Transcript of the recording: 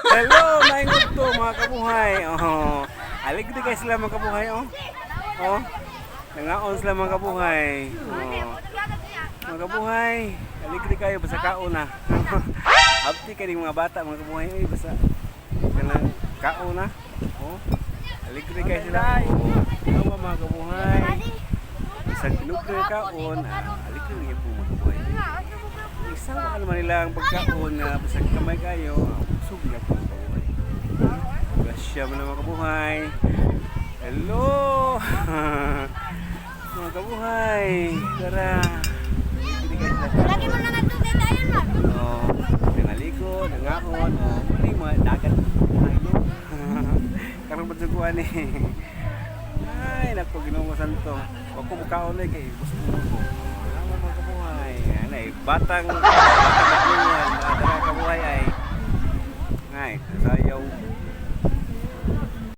Hello, naingon to mga kabuhay. Oh. Aligdi guys sila mga kabuhay oh. Oh. Nangaon sila mga kabuhay. Oh. Mga kabuhay, aligdi kayo basta kaon na. Abti kaning mga bata mga kabuhay ay basta kanang kaon na. Oh. Aligdi kayo sila. Oh. Mga kabuhay. Sa kinugre kaon, aligdi niya po mga kabuhay. Isang baka naman nila ang pagkaon na basta kamay kayo, busog niya po mga kabuhay. Grasya mo na mga kabuhay. Hello! Mga kabuhay, tara. Lagi mo na nagtugay tayo na. Oh, nangaliko, nangaon, oh, mali mga dagat. Ayun. Karang pagsukuan eh. Ay, naku, Ginoo santo. Huwag ko mukhaon eh, kay gusto ko. Salamat mga kabuhay. Yan ay, batang matulungan. Tara kabuhay ay. Ngay, sayaw.